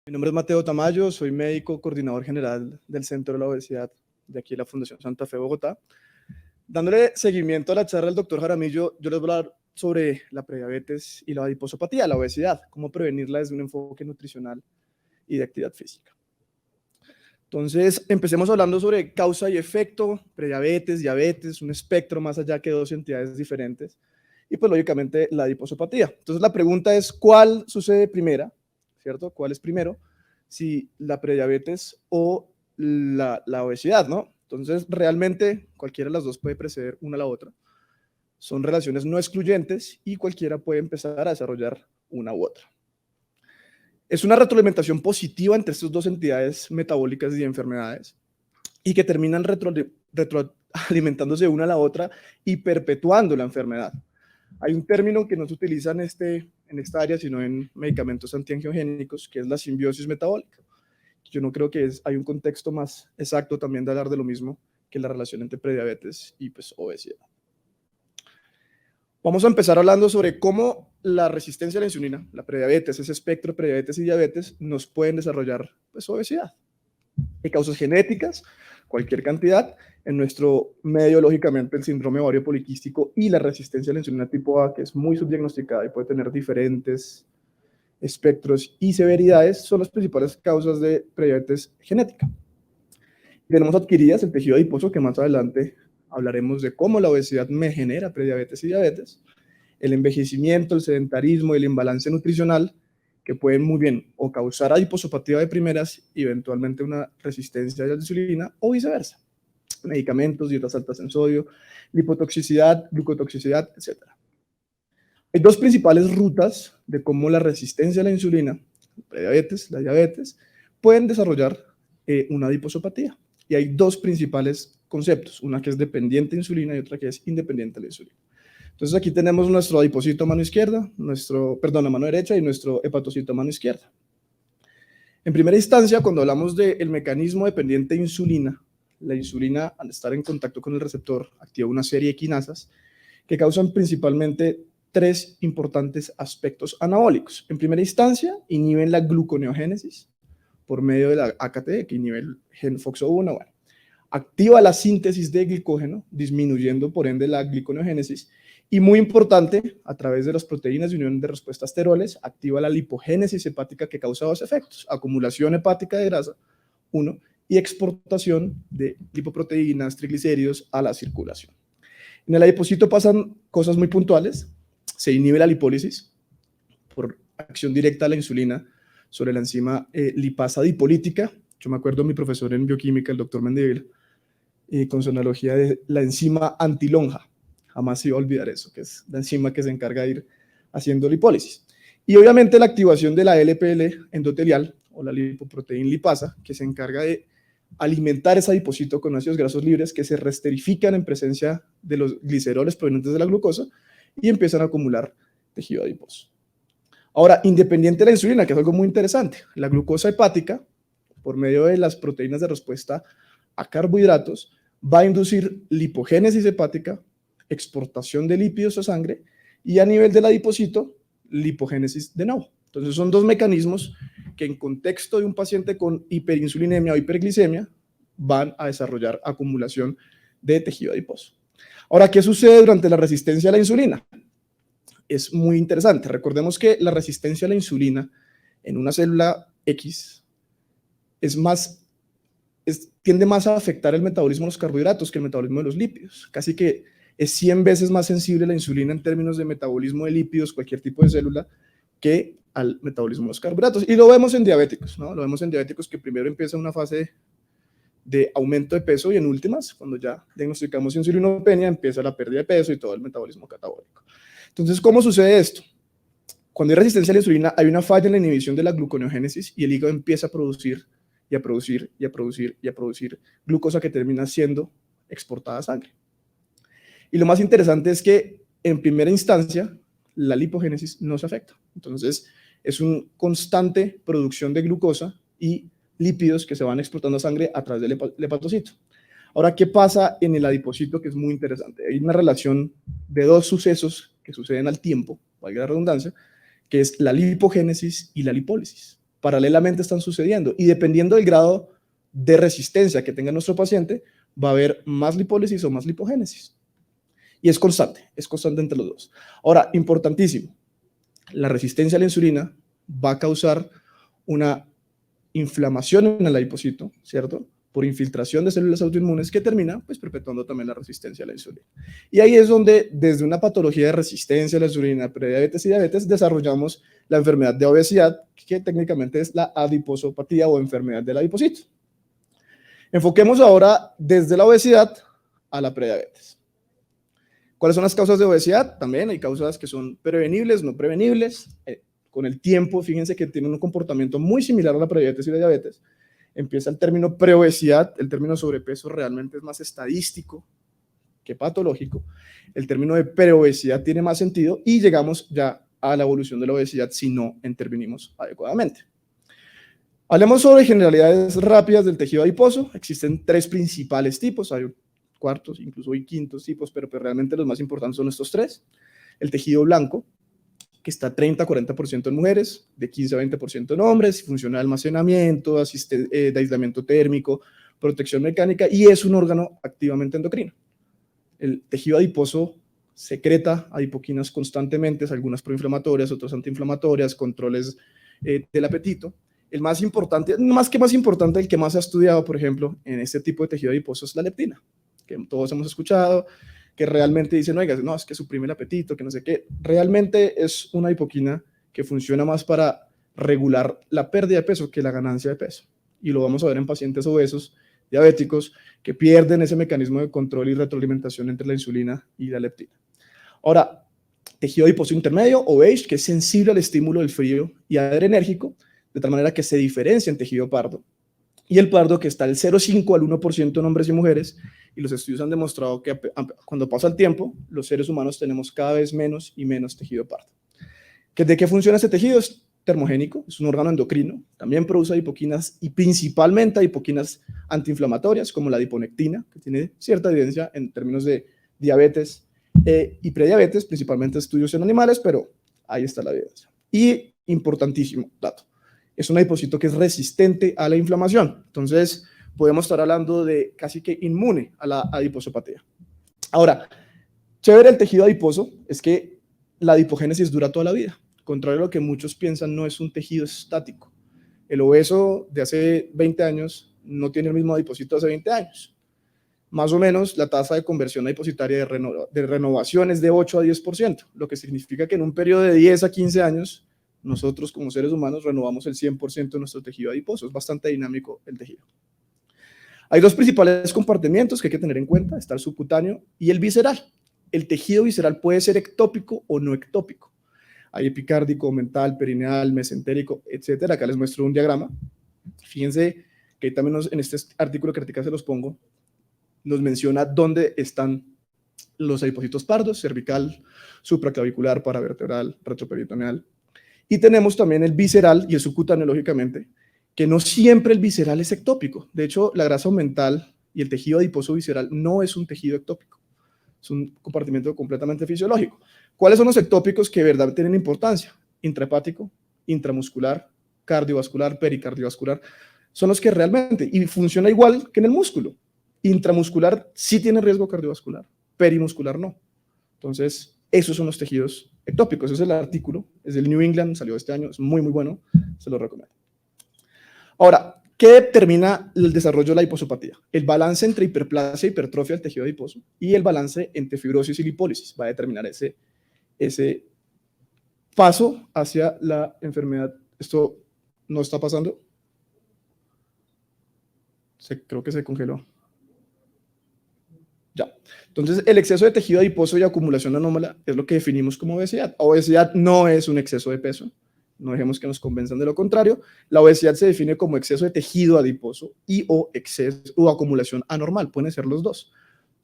Mi nombre es Mateo Tamayo, soy médico coordinador general del Centro de la Obesidad de aquí de la Fundación Santa Fe, Bogotá. Dándole seguimiento a la charla del doctor Jaramillo, yo les voy a hablar sobre la prediabetes y la adiposopatía, la obesidad, cómo prevenirla desde un enfoque nutricional y de actividad física. Entonces, empecemos hablando sobre causa y efecto, prediabetes, diabetes, un espectro más allá que dos entidades diferentes, y pues lógicamente la adiposopatía. Entonces, la pregunta es, ¿cuál sucede primero? ¿Cierto? ¿Cuál es primero? Si la prediabetes o la obesidad, ¿no? Entonces, realmente cualquiera de las dos puede preceder una a la otra. Son relaciones no excluyentes y cualquiera puede empezar a desarrollar una u otra. Es una retroalimentación positiva entre estas dos entidades metabólicas y enfermedades y que terminan retroalimentándose una a la otra y perpetuando la enfermedad. Hay un término que no se utiliza en esta área, sino en medicamentos antiangiogénicos, que es la simbiosis metabólica. Yo no creo que hay un contexto más exacto también de hablar de lo mismo que la relación entre prediabetes y pues, obesidad. Vamos a empezar hablando sobre cómo la resistencia a la insulina, la prediabetes, ese espectro de prediabetes y diabetes, nos pueden desarrollar pues, obesidad. Hay causas genéticas, cualquier cantidad. En nuestro medio, lógicamente, el síndrome ovario poliquístico y la resistencia a la insulina tipo A, que es muy subdiagnosticada y puede tener diferentes espectros y severidades, son las principales causas de prediabetes genética. Tenemos adquiridas el tejido adiposo, que más adelante hablaremos de cómo la obesidad me genera prediabetes y diabetes, el envejecimiento, el sedentarismo y el imbalance nutricional, que pueden muy bien o causar adiposopatía de primeras y eventualmente una resistencia a la insulina o viceversa. Medicamentos, dietas altas en sodio, lipotoxicidad, glucotoxicidad, etc. Hay dos principales rutas de cómo la resistencia a la insulina, la diabetes, pueden desarrollar una adiposopatía. Y hay dos principales conceptos, una que es dependiente de insulina y otra que es independiente de la insulina. Entonces aquí tenemos nuestro adipocito a mano izquierda, a mano derecha y nuestro hepatocito a mano izquierda. En primera instancia, cuando hablamos del mecanismo dependiente de insulina, la insulina, al estar en contacto con el receptor, activa una serie de quinasas que causan principalmente tres importantes aspectos anabólicos. En primera instancia, inhiben la gluconeogénesis por medio de la AKT, que inhibe el gen FOXO1. Bueno, activa la síntesis de glicógeno, disminuyendo por ende la gliconeogénesis. Y muy importante, a través de las proteínas de unión de respuesta a esteroles, activa la lipogénesis hepática que causa dos efectos: acumulación hepática de grasa, uno, y exportación de lipoproteínas, triglicéridos a la circulación. En el adipocito pasan cosas muy puntuales. Se inhibe la lipólisis por acción directa a la insulina sobre la enzima lipasa dipolítica. Yo me acuerdo de mi profesor en bioquímica, el doctor Mendivil, con su analogía de la enzima antilonja. Jamás se iba a olvidar eso, que es la enzima que se encarga de ir haciendo lipólisis. Y obviamente la activación de la LPL endotelial, o la lipoproteína lipasa, que se encarga de alimentar ese adipocito con ácidos grasos libres que se resterifican en presencia de los gliceroles provenientes de la glucosa y empiezan a acumular tejido adiposo. Ahora, independiente de la insulina, que es algo muy interesante, la glucosa hepática, por medio de las proteínas de respuesta a carbohidratos, va a inducir lipogénesis hepática, exportación de lípidos a sangre y a nivel del adipocito, lipogénesis de nuevo. Entonces son dos mecanismos que en contexto de un paciente con hiperinsulinemia o hiperglicemia van a desarrollar acumulación de tejido adiposo. Ahora, ¿qué sucede durante la resistencia a la insulina? Es muy interesante. Recordemos que la resistencia a la insulina en una célula X tiende más a afectar el metabolismo de los carbohidratos que el metabolismo de los lípidos. Casi que es 100 veces más sensible la insulina en términos de metabolismo de lípidos, cualquier tipo de célula, que al metabolismo de los carbohidratos. Y lo vemos en diabéticos, ¿no? Lo vemos en diabéticos que primero empieza una fase de aumento de peso y en últimas, cuando ya diagnosticamos insulinopenia, empieza la pérdida de peso y todo el metabolismo catabólico. Entonces, ¿cómo sucede esto? Cuando hay resistencia a la insulina, hay una falla en la inhibición de la gluconeogénesis y el hígado empieza a producir y a producir y a producir y a producir glucosa que termina siendo exportada a sangre. Y lo más interesante es que en primera instancia la lipogénesis no se afecta. Entonces es una constante producción de glucosa y lípidos que se van exportando a sangre a través del hepatocito. Ahora, ¿qué pasa en el adipocito? Que es muy interesante. Hay una relación de dos sucesos que suceden al tiempo, valga la redundancia, que es la lipogénesis y la lipólisis. paralelamente están sucediendo y dependiendo del grado de resistencia que tenga nuestro paciente, va a haber más lipólisis o más lipogénesis. Y es constante entre los dos. Ahora, importantísimo, la resistencia a la insulina va a causar una inflamación en el adipocito, ¿cierto? Por infiltración de células autoinmunes que termina pues perpetuando también la resistencia a la insulina. Y ahí es donde desde una patología de resistencia a la insulina, prediabetes y diabetes, desarrollamos la enfermedad de obesidad, que técnicamente es la adiposopatía o enfermedad del adipocito. Enfoquemos ahora desde la obesidad a la prediabetes. ¿Cuáles son las causas de obesidad? También hay causas que son prevenibles, no prevenibles. Con el tiempo, fíjense que tienen un comportamiento muy similar a la prediabetes y la diabetes. Empieza el término preobesidad, el término sobrepeso realmente es más estadístico que patológico. El término de preobesidad tiene más sentido y llegamos ya a la evolución de la obesidad si no intervenimos adecuadamente. Hablemos sobre generalidades rápidas del tejido adiposo. Existen tres principales tipos, hay cuartos, incluso hay quintos tipos, pero realmente los más importantes son estos tres. El tejido blanco, que está 30-40% en mujeres, de 15 a 20% en hombres, funciona de almacenamiento, de aislamiento térmico, protección mecánica, y es un órgano activamente endocrino. El tejido adiposo secreta adipoquinas constantemente, algunas proinflamatorias, otras antiinflamatorias, controles del apetito. El más importante, más que más importante, el que más se ha estudiado, por ejemplo, en este tipo de tejido adiposo es la leptina, que todos hemos escuchado, que realmente dicen, oiga, no, es que suprime el apetito, que no sé qué. Realmente es una adipoquina que funciona más para regular la pérdida de peso que la ganancia de peso. Y lo vamos a ver en pacientes obesos, diabéticos, que pierden ese mecanismo de control y retroalimentación entre la insulina y la leptina. Ahora, tejido adiposo intermedio o beige, que es sensible al estímulo del frío y adrenérgico, de tal manera que se diferencia en tejido pardo. Y el pardo, que está del 0,5 al 1% en hombres y mujeres, y los estudios han demostrado que cuando pasa el tiempo, los seres humanos tenemos cada vez menos y menos tejido pardo. ¿De qué funciona este tejido? Es termogénico, es un órgano endocrino, también produce adipoquinas y principalmente adipoquinas antiinflamatorias, como la adiponectina, que tiene cierta evidencia en términos de diabetes y prediabetes, principalmente estudios en animales, pero ahí está la evidencia. Y importantísimo dato, es un adipocito que es resistente a la inflamación. Entonces, podemos estar hablando de casi que inmune a la adiposopatía. Ahora, chévere el tejido adiposo es que la adipogénesis dura toda la vida. Contrario a lo que muchos piensan, no es un tejido estático. El obeso de hace 20 años no tiene el mismo adipocito de hace 20 años. Más o menos, la tasa de conversión adipositaria de renovación es de 8 a 10%, lo que significa que en un periodo de 10 a 15 años, nosotros como seres humanos renovamos el 100% de nuestro tejido adiposo. Es bastante dinámico el tejido. Hay dos principales compartimientos que hay que tener en cuenta, está el subcutáneo y el visceral. El tejido visceral puede ser ectópico o no ectópico. Hay epicárdico, mental, perineal, mesentérico, etcétera. Acá les muestro un diagrama. Fíjense que también en este artículo que ahorita se los pongo, nos menciona dónde están los adipocitos pardos, cervical, supraclavicular, paravertebral, retroperitoneal. Y tenemos también el visceral y el subcutáneo, lógicamente, que no siempre el visceral es ectópico. De hecho, la grasa mental y el tejido adiposo visceral no es un tejido ectópico. Es un compartimiento completamente fisiológico. ¿Cuáles son los ectópicos que de verdad tienen importancia? Intrahepático, intramuscular, cardiovascular, pericardiovascular. Son los que realmente, y funciona igual que en el músculo. Intramuscular sí tiene riesgo cardiovascular, perimuscular no. Entonces, esos son los tejidos ectópicos. Ese es el artículo, es del New England, salió este año, es muy, muy bueno, se lo recomiendo. Ahora, ¿qué determina el desarrollo de la hiposopatía? El balance entre hiperplasia e hipertrofia del tejido adiposo y el balance entre fibrosis y lipólisis va a determinar ese paso hacia la enfermedad. ¿Esto no está pasando? Creo que se congeló. Ya. Entonces, el exceso de tejido adiposo y acumulación anómala es lo que definimos como obesidad. Obesidad no es un exceso de peso. No dejemos que nos convenzan de lo contrario. La obesidad se define como exceso de tejido adiposo o exceso o acumulación anormal. Pueden ser los dos.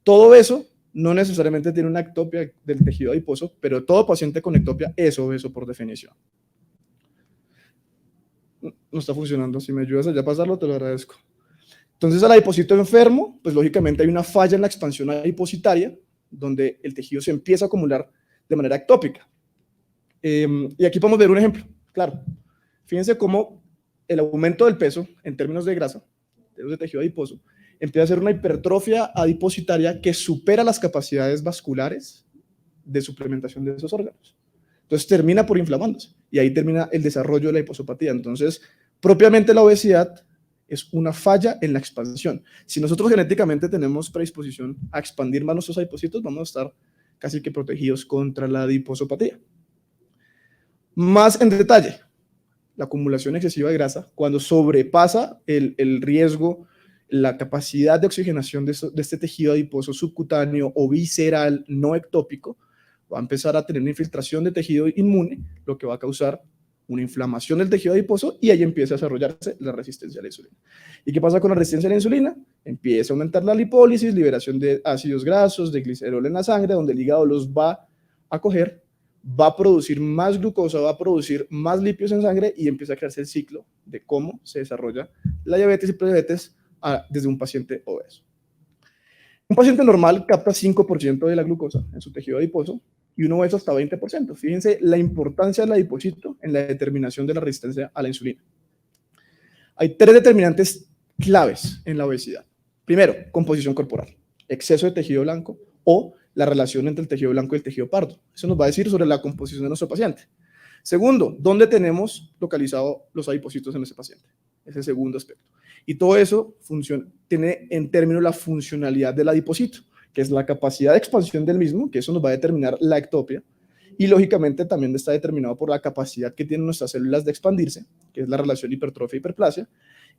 Todo eso no necesariamente tiene una ectopia del tejido adiposo, pero todo paciente con ectopia es obeso por definición. No está funcionando. Si me ayudas allá a pasarlo, te lo agradezco. Entonces, al adipocito enfermo, pues lógicamente hay una falla en la expansión adipositaria, donde el tejido se empieza a acumular de manera ectópica. Y aquí podemos ver un ejemplo. Claro, fíjense cómo el aumento del peso en términos de grasa, de tejido adiposo, empieza a ser una hipertrofia adipositaria que supera las capacidades vasculares de suplementación de esos órganos. Entonces termina por inflamándose y ahí termina el desarrollo de la hiposopatía. Entonces, propiamente la obesidad es una falla en la expansión. Si nosotros genéticamente tenemos predisposición a expandir más nuestros adipocitos, vamos a estar casi que protegidos contra la adiposopatía. Más en detalle, la acumulación excesiva de grasa, cuando sobrepasa el riesgo, la capacidad de oxigenación de este tejido adiposo subcutáneo o visceral no ectópico, va a empezar a tener una infiltración de tejido inmune, lo que va a causar una inflamación del tejido adiposo y ahí empieza a desarrollarse la resistencia a la insulina. ¿Y qué pasa con la resistencia a la insulina? Empieza a aumentar la lipólisis, liberación de ácidos grasos, de glicerol en la sangre, donde el hígado los va a coger, va a producir más glucosa, va a producir más lípidos en sangre y empieza a crearse el ciclo de cómo se desarrolla la diabetes y prediabetes desde un paciente obeso. Un paciente normal capta 5% de la glucosa en su tejido adiposo y un obeso hasta 20%. Fíjense la importancia del adipocito en la determinación de la resistencia a la insulina. Hay 3 determinantes claves en la obesidad. Primero, composición corporal, exceso de tejido blanco o la relación entre el tejido blanco y el tejido pardo. Eso nos va a decir sobre la composición de nuestro paciente. Segundo, ¿dónde tenemos localizados los adipocitos en ese paciente? Es el segundo aspecto. Y todo eso tiene en términos la funcionalidad del adipocito, que es la capacidad de expansión del mismo, que eso nos va a determinar la ectopia, y lógicamente también está determinado por la capacidad que tienen nuestras células de expandirse, que es la relación hipertrofia-hiperplasia,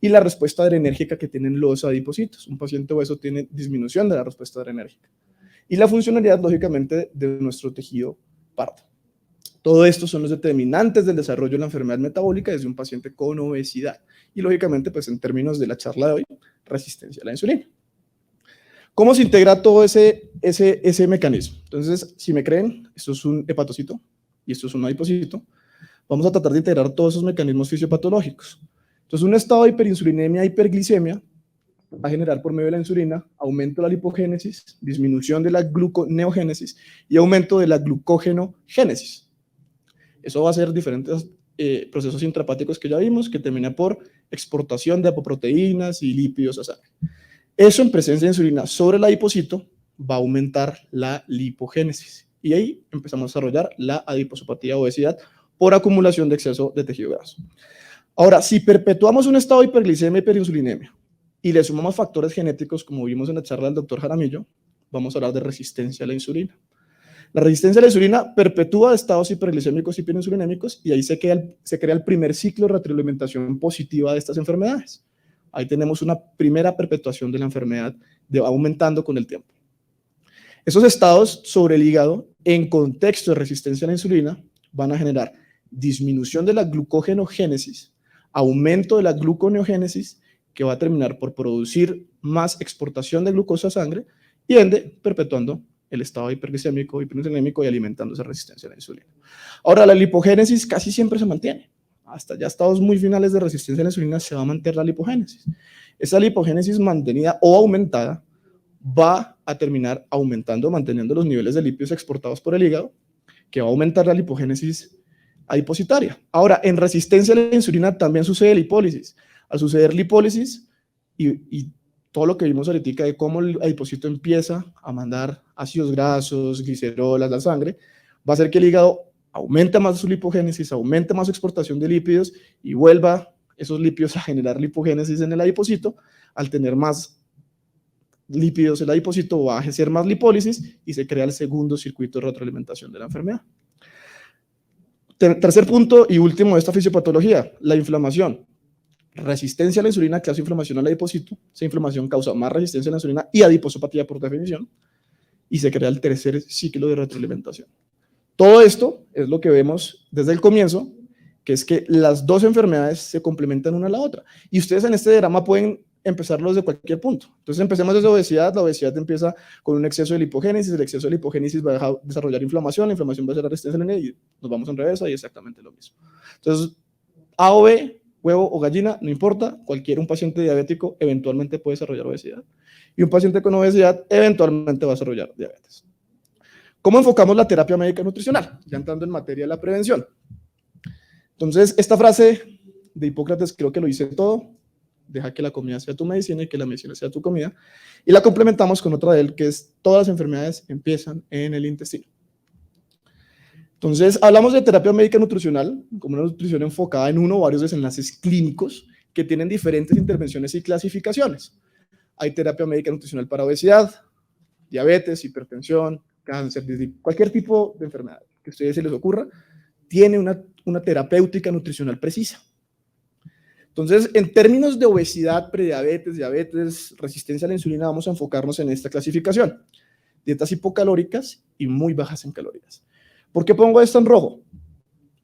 y la respuesta adrenérgica que tienen los adipocitos. Un paciente obeso tiene disminución de la respuesta adrenérgica. Y la funcionalidad, lógicamente, de nuestro tejido pardo. Todo esto son los determinantes del desarrollo de la enfermedad metabólica desde un paciente con obesidad. Y lógicamente, pues en términos de la charla de hoy, resistencia a la insulina. ¿Cómo se integra todo ese mecanismo? Entonces, si me creen, esto es un hepatocito y esto es un adipocito. Vamos a tratar de integrar todos esos mecanismos fisiopatológicos. Entonces, un estado de hiperinsulinemia, hiperglicemia, va a generar por medio de la insulina aumento de la lipogénesis, disminución de la gluconeogénesis y aumento de la glucógenogénesis. Eso va a ser diferentes procesos intrahepáticos que ya vimos, que termina por exportación de apoproteínas y lípidos a sangre. Eso en presencia de insulina sobre el adipocito va a aumentar la lipogénesis y ahí empezamos a desarrollar la adiposopatía o obesidad por acumulación de exceso de tejido graso. Ahora, si perpetuamos un estado de hiperglicemia y hiperinsulinemia y le sumamos factores genéticos, como vimos en la charla del doctor Jaramillo, vamos a hablar de resistencia a la insulina. La resistencia a la insulina perpetúa estados hiperglicémicos y hiperinsulinémicos y ahí se crea el primer ciclo de retroalimentación positiva de estas enfermedades. Ahí tenemos una primera perpetuación de la enfermedad aumentando con el tiempo. Esos estados sobre el hígado, en contexto de resistencia a la insulina, van a generar disminución de la glucogenogénesis, aumento de la gluconeogénesis, que va a terminar por producir más exportación de glucosa a sangre y ende perpetuando el estado hiperglicémico, hiperinsulinémico y alimentando esa resistencia a la insulina. Ahora, la lipogénesis casi siempre se mantiene. Hasta ya estados muy finales de resistencia a la insulina se va a mantener la lipogénesis. Esa lipogénesis mantenida o aumentada va a terminar aumentando, manteniendo los niveles de lípidos exportados por el hígado, que va a aumentar la lipogénesis adipositaria. Ahora, en resistencia a la insulina también sucede lipólisis. Al suceder lipólisis y todo lo que vimos ahorita de cómo el adipocito empieza a mandar ácidos grasos, glicerolas a la sangre, va a hacer que el hígado aumenta más su lipogénesis, aumenta más su exportación de lípidos y vuelva esos lípidos a generar lipogénesis en el adipocito. Al tener más lípidos el adipocito va a hacer más lipólisis y se crea el segundo circuito de retroalimentación de la enfermedad. Tercer punto y último de esta fisiopatología, la inflamación. Resistencia a la insulina causa inflamación al adipocito, esa inflamación causa más resistencia a la insulina y adiposopatía por definición, y se crea el tercer ciclo de retroalimentación. Todo esto es lo que vemos desde el comienzo, que es que las dos enfermedades se complementan una a la otra. Y ustedes en este diagrama pueden empezarlo desde cualquier punto. Entonces empecemos desde obesidad, la obesidad empieza con un exceso de lipogénesis, el exceso de lipogénesis va a desarrollar inflamación, la inflamación va a ser la resistencia a la insulina y nos vamos en reversa y exactamente lo mismo. Entonces, A o B, huevo o gallina, no importa, un paciente diabético eventualmente puede desarrollar obesidad y un paciente con obesidad eventualmente va a desarrollar diabetes. ¿Cómo enfocamos la terapia médica nutricional? Ya entrando en materia de la prevención. Entonces, esta frase de Hipócrates creo que lo hice todo. Deja que la comida sea tu medicina y que la medicina sea tu comida. Y la complementamos con otra de él, que es todas las enfermedades empiezan en el intestino. Entonces, hablamos de terapia médica nutricional, como una nutrición enfocada en uno o varios desenlaces clínicos que tienen diferentes intervenciones y clasificaciones. Hay terapia médica nutricional para obesidad, diabetes, hipertensión, cáncer, cualquier tipo de enfermedad que a ustedes se les ocurra, tiene una terapéutica nutricional precisa. Entonces, en términos de obesidad, prediabetes, diabetes, resistencia a la insulina, vamos a enfocarnos en esta clasificación. Dietas hipocalóricas y muy bajas en calorías. ¿Por qué pongo esto en rojo?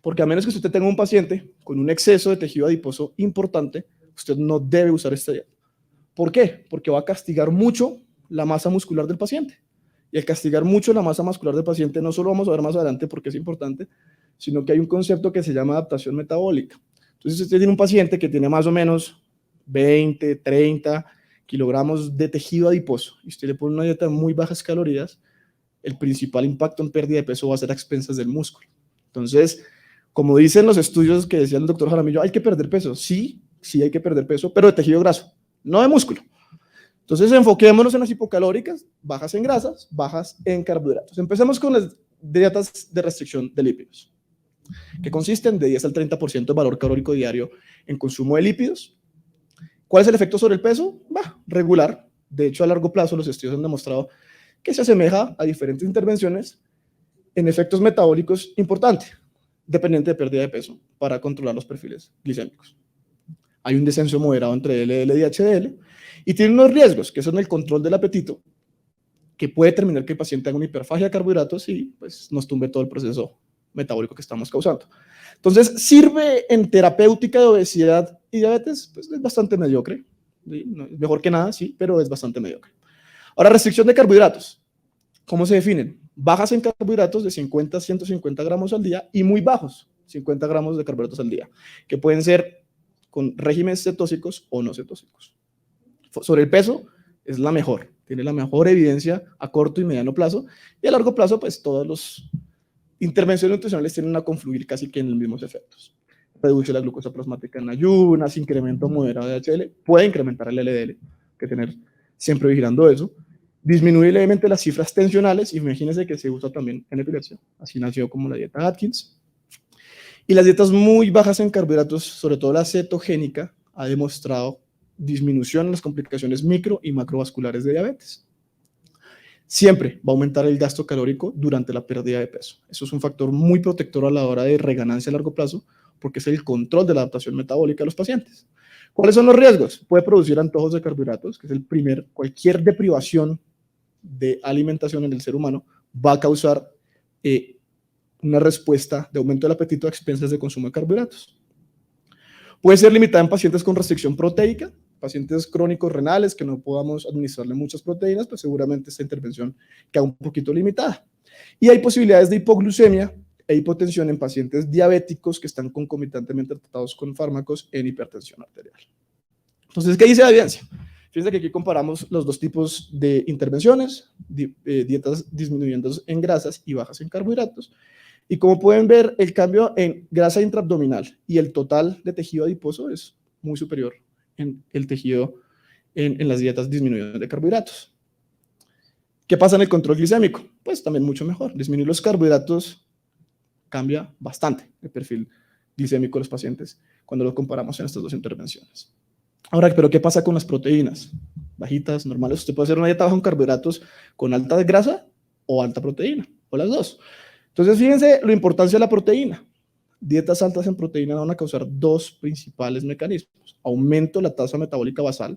Porque a menos que usted tenga un paciente con un exceso de tejido adiposo importante, usted no debe usar esta dieta. ¿Por qué? Porque va a castigar mucho la masa muscular del paciente. Y al castigar mucho la masa muscular del paciente, no solo vamos a ver más adelante porque es importante, sino que hay un concepto que se llama adaptación metabólica. Entonces, si usted tiene un paciente que tiene más o menos 20, 30 kilogramos de tejido adiposo y usted le pone una dieta de muy bajas calorías, el principal impacto en pérdida de peso va a ser a expensas del músculo. Entonces, como dicen los estudios que decía el doctor Jaramillo, hay que perder peso. Sí, sí hay que perder peso, pero de tejido graso, no de músculo. Entonces, enfoquémonos en las hipocalóricas, bajas en grasas, bajas en carbohidratos. Empecemos con las dietas de restricción de lípidos, que consisten de 10 al 30% de valor calórico diario en consumo de lípidos. ¿Cuál es el efecto sobre el peso? Regular. De hecho, a largo plazo los estudios han demostrado que se asemeja a diferentes intervenciones en efectos metabólicos importantes, dependiente de pérdida de peso, para controlar los perfiles glicémicos. Hay un descenso moderado entre LDL y HDL, y tiene unos riesgos, que son el control del apetito, que puede terminar que el paciente haga una hiperfagia de carbohidratos y pues, nos tumbe todo el proceso metabólico que estamos causando. Entonces, ¿sirve en terapéutica de obesidad y diabetes? Pues es bastante mediocre. ¿Sí? No, es mejor que nada, sí, pero es bastante mediocre. Ahora, restricción de carbohidratos. ¿Cómo se definen? Bajas en carbohidratos de 50 a 150 gramos al día y muy bajos, 50 gramos de carbohidratos al día, que pueden ser con regímenes cetóxicos o no cetóxicos. Sobre el peso, es la mejor, tiene la mejor evidencia a corto y mediano plazo, y a largo plazo, pues todas las intervenciones nutricionales tienden a confluir casi que en los mismos efectos. Reduce la glucosa plasmática en ayunas, incremento moderado de HDL, puede incrementar el LDL, que tener siempre vigilando eso. Disminuye levemente las cifras tensionales, imagínense que se usa también en epilepsia, así nació como la dieta Atkins. Y las dietas muy bajas en carbohidratos, sobre todo la cetogénica, ha demostrado disminución en las complicaciones micro y macrovasculares de diabetes. Siempre va a aumentar el gasto calórico durante la pérdida de peso. Eso es un factor muy protector a la hora de reganancia a largo plazo, porque es el control de la adaptación metabólica de los pacientes. ¿Cuáles son los riesgos? Puede producir antojos de carbohidratos, que es cualquier deprivación de alimentación en el ser humano va a causar una respuesta de aumento del apetito a expensas de consumo de carbohidratos. Puede ser limitada en pacientes con restricción proteica, pacientes crónicos renales que no podamos administrarle muchas proteínas, pues seguramente esta intervención queda un poquito limitada. Y hay posibilidades de hipoglucemia e hipotensión en pacientes diabéticos que están concomitantemente tratados con fármacos en hipertensión arterial. Entonces, ¿qué dice la evidencia? Fíjense que aquí comparamos los dos tipos de intervenciones, dietas disminuyentes en grasas y bajas en carbohidratos. Y como pueden ver, el cambio en grasa intraabdominal y el total de tejido adiposo es muy superior en el tejido en las dietas disminuidas de carbohidratos. ¿Qué pasa en el control glicémico? Pues también mucho mejor. Disminuir los carbohidratos cambia bastante el perfil glicémico de los pacientes cuando lo comparamos en estas dos intervenciones. Ahora, ¿pero qué pasa con las proteínas? Bajitas, normales. Usted puede hacer una dieta baja en carbohidratos con alta grasa o alta proteína, o las dos. Entonces, fíjense la importancia de la proteína. Dietas altas en proteína van a causar dos principales mecanismos. Aumento de la tasa metabólica basal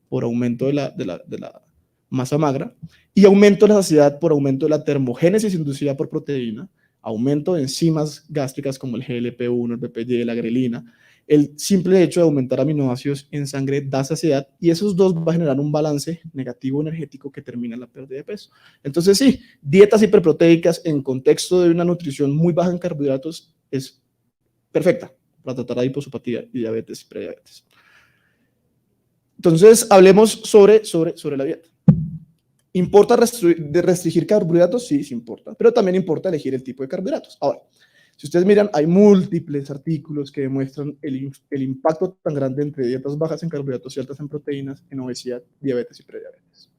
por aumento de la masa magra y aumento de la saciedad por aumento de la termogénesis inducida por proteína, aumento de enzimas gástricas como el GLP-1, el PPY, la grelina. El simple hecho de aumentar aminoácidos en sangre da saciedad y esos dos van a generar un balance negativo energético que termina en la pérdida de peso. Entonces sí, dietas hiperproteicas en contexto de una nutrición muy baja en carbohidratos es perfecta para tratar la hiposopatía y diabetes y prediabetes. Entonces hablemos sobre la dieta. ¿Importa restringir carbohidratos? Sí, sí importa, pero también importa elegir el tipo de carbohidratos. Ahora, Si ustedes miran, hay múltiples artículos que demuestran el impacto tan grande entre dietas bajas en carbohidratos y altas en proteínas en obesidad, diabetes y prediabetes.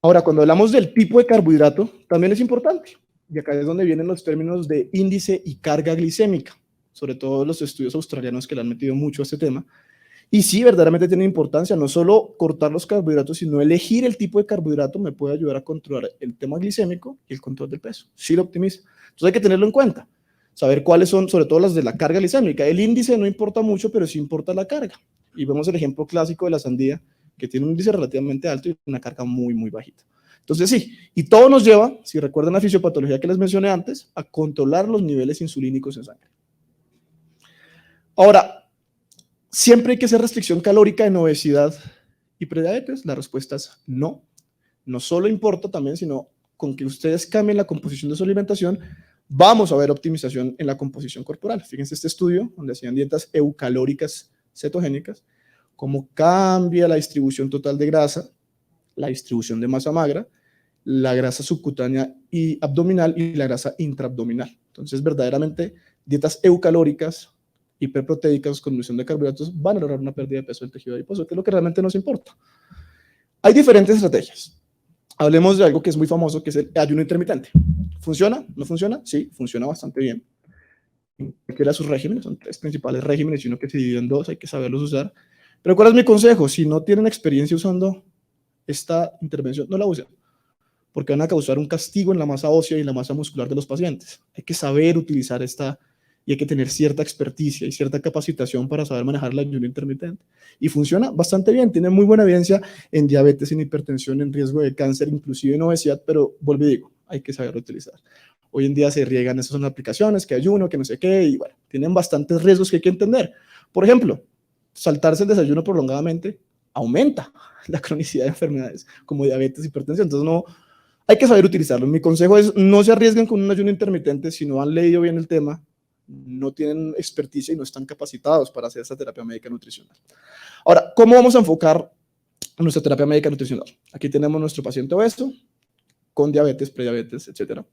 Ahora, cuando hablamos del tipo de carbohidrato, también es importante. Y acá es donde vienen los términos de índice y carga glicémica, sobre todo los estudios australianos que le han metido mucho a este tema. Y sí, verdaderamente tiene importancia, no solo cortar los carbohidratos, sino elegir el tipo de carbohidrato me puede ayudar a controlar el tema glicémico y el control del peso. Sí lo optimiza. Entonces hay que tenerlo en cuenta, saber cuáles son, sobre todo las de la carga glicémica. El índice no importa mucho, pero sí importa la carga. Y vemos el ejemplo clásico de la sandía, que tiene un índice relativamente alto y una carga muy, muy bajita. Entonces sí, y todo nos lleva, si recuerdan la fisiopatología que les mencioné antes, a controlar los niveles insulínicos en sangre. Ahora, ¿siempre hay que hacer restricción calórica en obesidad y prediabetes? La respuesta es no. No solo importa también, sino con que ustedes cambien la composición de su alimentación, vamos a ver optimización en la composición corporal. Fíjense este estudio donde hacían dietas eucalóricas cetogénicas, cómo cambia la distribución total de grasa, la distribución de masa magra, la grasa subcutánea y abdominal y la grasa intraabdominal. Entonces, verdaderamente, dietas eucalóricas, hiperproteicas con reducción de carbohidratos van a lograr una pérdida de peso del tejido adiposo, que es lo que realmente nos importa. Hay diferentes estrategias. Hablemos de algo que es muy famoso, que es el ayuno intermitente. ¿Funciona? ¿No funciona? Sí, funciona bastante bien. Cualquiera de sus regímenes, son 3 principales regímenes y uno que se divide en 2, hay que saberlos usar. Pero ¿cuál es mi consejo? Si no tienen experiencia usando esta intervención, no la usen, porque van a causar un castigo en la masa ósea y en la masa muscular de los pacientes. Hay que saber utilizar esta y hay que tener cierta experticia y cierta capacitación para saber manejar el ayuno intermitente. Y funciona bastante bien, tiene muy buena evidencia en diabetes, en hipertensión, en riesgo de cáncer, inclusive en obesidad, pero vuelvo y digo, hay que saber utilizar. Hoy en día se riegan, esas son aplicaciones, que ayuno, que no sé qué, y bueno, tienen bastantes riesgos que hay que entender. Por ejemplo, saltarse el desayuno prolongadamente aumenta la cronicidad de enfermedades como diabetes, hipertensión. Entonces, no, hay que saber utilizarlo. Mi consejo es no se arriesguen con un ayuno intermitente si no han leído bien el tema, no tienen experticia y no están capacitados para hacer esta terapia médica nutricional. Ahora, ¿cómo vamos a enfocar nuestra terapia médica nutricional? Aquí tenemos nuestro paciente obeso, con diabetes, prediabetes, etcétera.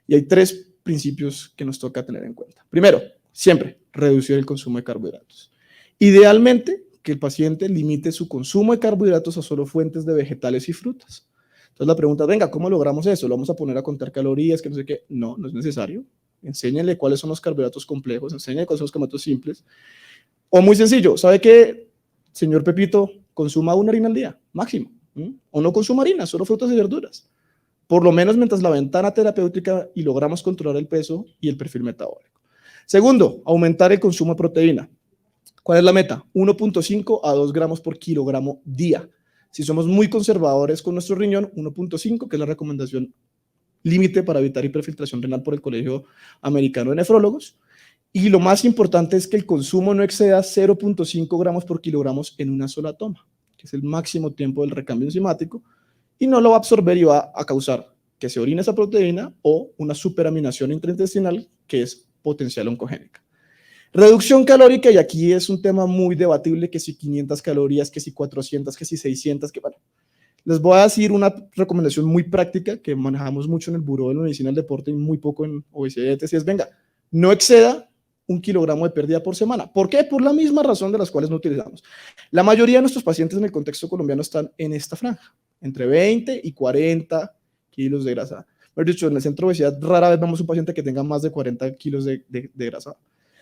Y hay 3 principios que nos toca tener en cuenta. Primero, siempre reducir el consumo de carbohidratos. Idealmente, que el paciente limite su consumo de carbohidratos a solo fuentes de vegetales y frutas. Entonces la pregunta, venga, ¿cómo logramos eso? ¿Lo vamos a poner a contar calorías, que no sé qué? No, no es necesario. Enséñenle cuáles son los carbohidratos complejos, enséñenle cuáles son los carbohidratos simples. O muy sencillo, ¿sabe qué, señor Pepito? Consuma 1 harina al día, máximo. O no consuma harina, solo frutas y verduras. Por lo menos mientras la ventana terapéutica y logramos controlar el peso y el perfil metabólico. Segundo, aumentar el consumo de proteína. ¿Cuál es la meta? 1.5 a 2 gramos por kilogramo día. Si somos muy conservadores con nuestro riñón, 1.5, que es la recomendación límite para evitar hiperfiltración renal por el Colegio Americano de Nefrólogos. Y lo más importante es que el consumo no exceda 0.5 gramos por kilogramos en una sola toma, que es el máximo tiempo del recambio enzimático, y no lo va a absorber y va a causar que se orine esa proteína o una superaminación intraintestinal que es potencial oncogénica. Reducción calórica, y aquí es un tema muy debatible, que si 500 calorías, que si 400, que si 600, que bueno. Les voy a decir una recomendación muy práctica que manejamos mucho en el Buró de la Medicina del Deporte y muy poco en obesidad y diabetes, y es, venga, no exceda 1 kilogramo de pérdida por semana. ¿Por qué? Por la misma razón de las cuales no utilizamos. La mayoría de nuestros pacientes en el contexto colombiano están en esta franja, entre 20 y 40 kilos de grasa. Mejor dicho, en el centro de obesidad rara vez vemos un paciente que tenga más de 40 kilos de grasa.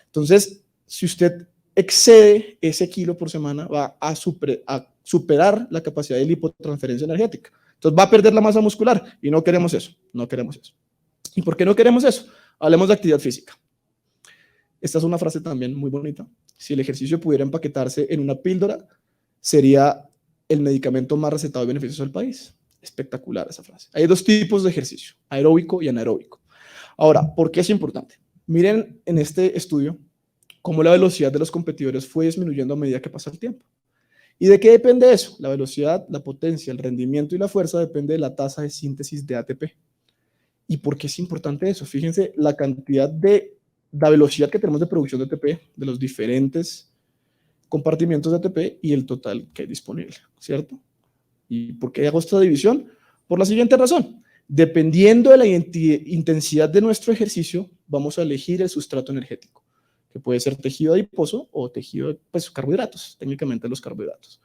Entonces, si usted excede ese kilo por semana, va a superar la capacidad de lipotransferencia energética. Entonces va a perder la masa muscular y no queremos eso, no queremos eso. ¿Y por qué no queremos eso? Hablemos de actividad física. Esta es una frase también muy bonita. Si el ejercicio pudiera empaquetarse en una píldora, sería el medicamento más recetado y beneficioso del país. Espectacular esa frase. Hay 2 tipos de ejercicio, aeróbico y anaeróbico. Ahora, ¿por qué es importante? Miren en este estudio cómo la velocidad de los competidores fue disminuyendo a medida que pasa el tiempo. ¿Y de qué depende eso? La velocidad, la potencia, el rendimiento y la fuerza depende de la tasa de síntesis de ATP. ¿Y por qué es importante eso? Fíjense la cantidad de la velocidad que tenemos de producción de ATP, de los diferentes compartimientos de ATP y el total que hay disponible, ¿cierto? ¿Y por qué hago esta división? Por la siguiente razón. Dependiendo de la intensidad de nuestro ejercicio, vamos a elegir el sustrato energético, que puede ser tejido adiposo o tejido de pues, carbohidratos, técnicamente los carbohidratos.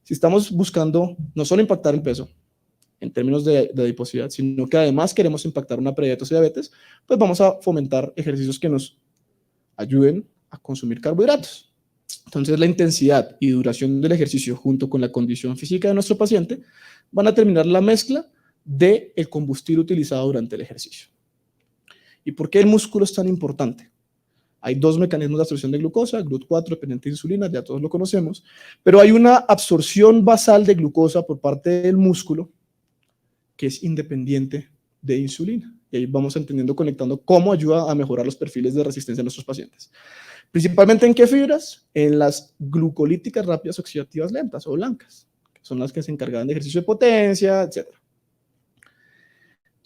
Si estamos buscando no solo impactar el peso en términos de adiposidad, sino que además queremos impactar una prediabetes y diabetes, pues vamos a fomentar ejercicios que nos ayuden a consumir carbohidratos. Entonces, la intensidad y duración del ejercicio junto con la condición física de nuestro paciente van a determinar la mezcla del combustible utilizado durante el ejercicio. ¿Y por qué el músculo es tan importante? Hay dos mecanismos de absorción de glucosa, GLUT4 dependiente de insulina, ya todos lo conocemos, pero hay una absorción basal de glucosa por parte del músculo que es independiente de insulina. Y ahí vamos entendiendo, conectando cómo ayuda a mejorar los perfiles de resistencia de nuestros pacientes. Principalmente en qué fibras? En las glucolíticas rápidas oxidativas lentas o blancas, que son las que se encargan de ejercicio de potencia, etc.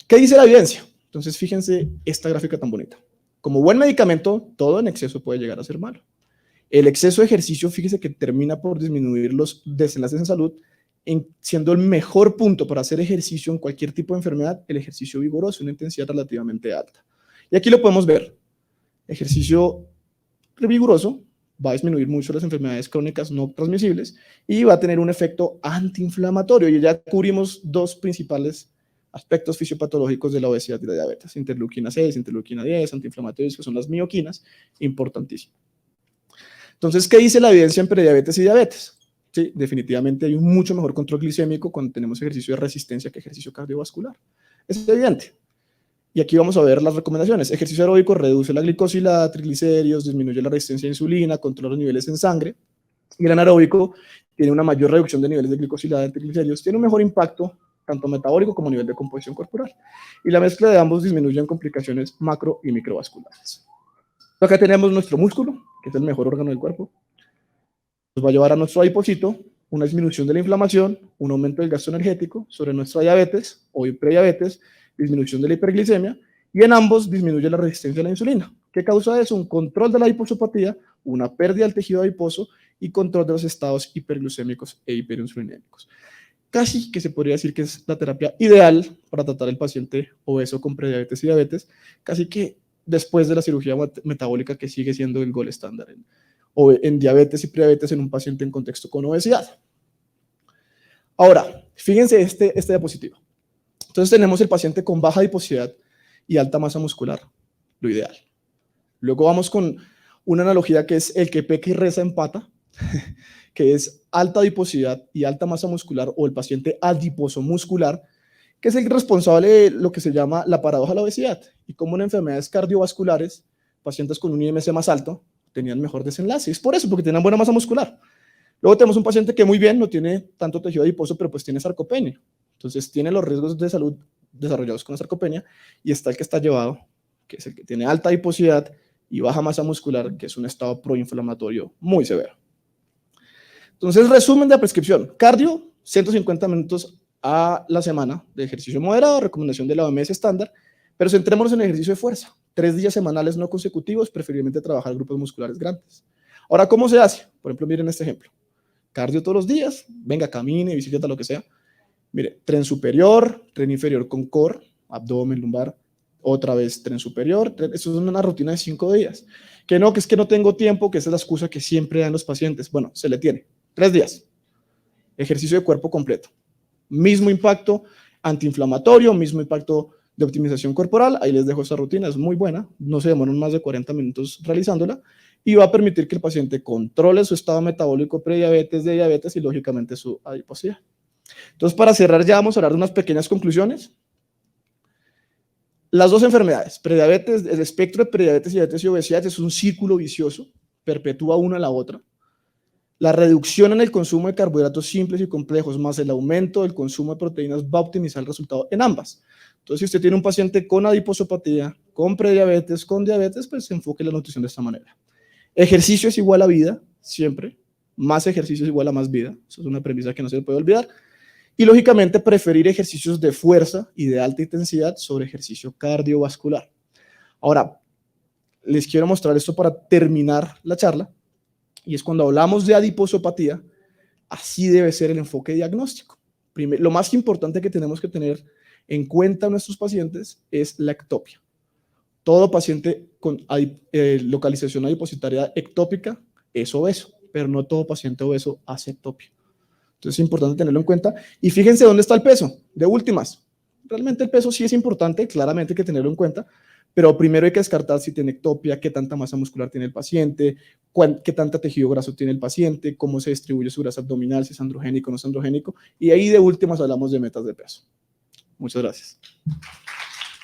¿Qué dice la evidencia? Entonces, fíjense esta gráfica tan bonita. Como buen medicamento, todo en exceso puede llegar a ser malo. El exceso de ejercicio, fíjese que termina por disminuir los desenlaces en salud, siendo el mejor punto para hacer ejercicio en cualquier tipo de enfermedad, el ejercicio vigoroso, una intensidad relativamente alta. Y aquí lo podemos ver. Ejercicio vigoroso va a disminuir mucho las enfermedades crónicas no transmisibles y va a tener un efecto antiinflamatorio. Y ya cubrimos dos principales aspectos fisiopatológicos de la obesidad y la diabetes, interleuquina 6, interleuquina 10, antiinflamatorios, que son las mioquinas, importantísimo. Entonces, ¿qué dice la evidencia en prediabetes y diabetes? Sí, definitivamente hay un mucho mejor control glicémico cuando tenemos ejercicio de resistencia que ejercicio cardiovascular. Es evidente. Y aquí vamos a ver las recomendaciones. Ejercicio aeróbico reduce la glicosilada, triglicéridos, disminuye la resistencia a insulina, controla los niveles en sangre. Y el anaeróbico tiene una mayor reducción de niveles de glicosilada y triglicéridos, tiene un mejor impacto tanto metabólico como a nivel de composición corporal. Y la mezcla de ambos disminuye complicaciones macro y microvasculares. Acá tenemos nuestro músculo, que es el mejor órgano del cuerpo. Nos va a llevar a nuestro adipocito una disminución de la inflamación, un aumento del gasto energético sobre nuestra diabetes o prediabetes, disminución de la hiperglicemia, y en ambos disminuye la resistencia a la insulina. ¿Qué causa eso? Un control de la adiposopatía, una pérdida del tejido adiposo y control de los estados hiperglucémicos e hiperinsulinémicos. Casi que se podría decir que es la terapia ideal para tratar al paciente obeso con prediabetes y diabetes, casi que después de la cirugía metabólica, que sigue siendo el gold estándar en diabetes y prediabetes en un paciente en contexto con obesidad. Ahora, fíjense esta diapositiva. Entonces tenemos el paciente con baja adiposidad y alta masa muscular, lo ideal. Luego vamos con una analogía que es el que peca y reza empata, que es alta adiposidad y alta masa muscular, o el paciente adiposo muscular, que es el responsable de lo que se llama la paradoja de la obesidad. Y como en enfermedades cardiovasculares, pacientes con un IMC más alto tenían mejor desenlace. Es por eso, porque tenían buena masa muscular. Luego tenemos un paciente que muy bien no tiene tanto tejido adiposo, pero pues tiene sarcopenia. Entonces tiene los riesgos de salud desarrollados con la sarcopenia, y está el que está llevado, que es el que tiene alta adiposidad y baja masa muscular, que es un estado proinflamatorio muy severo. Entonces, resumen de la prescripción. Cardio, 150 minutos a la semana de ejercicio moderado, recomendación de la OMS estándar, pero centrémonos en el ejercicio de fuerza. 3 días semanales no consecutivos, preferiblemente trabajar grupos musculares grandes. Ahora, ¿cómo se hace? Por ejemplo, miren este ejemplo. Cardio todos los días, venga, camine, bicicleta, lo que sea. Mire, tren superior, tren inferior con core, abdomen, lumbar, otra vez tren superior. Eso es una rutina de 5 días. Que es que no tengo tiempo, que esa es la excusa que siempre dan los pacientes. Bueno, se le tiene. 3 días. Ejercicio de cuerpo completo. Mismo impacto antiinflamatorio, mismo impacto de optimización corporal. Ahí les dejo esa rutina, es muy buena. No se demoran más de 40 minutos realizándola y va a permitir que el paciente controle su estado metabólico prediabetes, de diabetes y lógicamente su adiposidad. Entonces, para cerrar ya vamos a hablar de unas pequeñas conclusiones. Las dos enfermedades, prediabetes, el espectro de prediabetes, diabetes y obesidad es un círculo vicioso, perpetúa una a la otra. La reducción en el consumo de carbohidratos simples y complejos más el aumento del consumo de proteínas va a optimizar el resultado en ambas. Entonces, si usted tiene un paciente con adiposopatía, con prediabetes, con diabetes, pues se enfoque en la nutrición de esta manera. Ejercicio es igual a vida, siempre. Más ejercicio es igual a más vida. Eso es una premisa que no se puede olvidar. Y, lógicamente, preferir ejercicios de fuerza y de alta intensidad sobre ejercicio cardiovascular. Ahora, les quiero mostrar esto para terminar la charla. Y es cuando hablamos de adiposopatía, así debe ser el enfoque diagnóstico. Lo más importante que tenemos que tener en cuenta a nuestros pacientes es la ectopia. Todo paciente con localización adipositaria ectópica es obeso, pero no todo paciente obeso hace ectopia. Entonces es importante tenerlo en cuenta. Y fíjense dónde está el peso, de últimas. Realmente el peso sí es importante, claramente hay que tenerlo en cuenta, pero primero hay que descartar si tiene ectopia, qué tanta masa muscular tiene el paciente, qué tanta tejido graso tiene el paciente, cómo se distribuye su grasa abdominal, si es androgénico o no es androgénico, y ahí de últimas hablamos de metas de peso. Muchas gracias.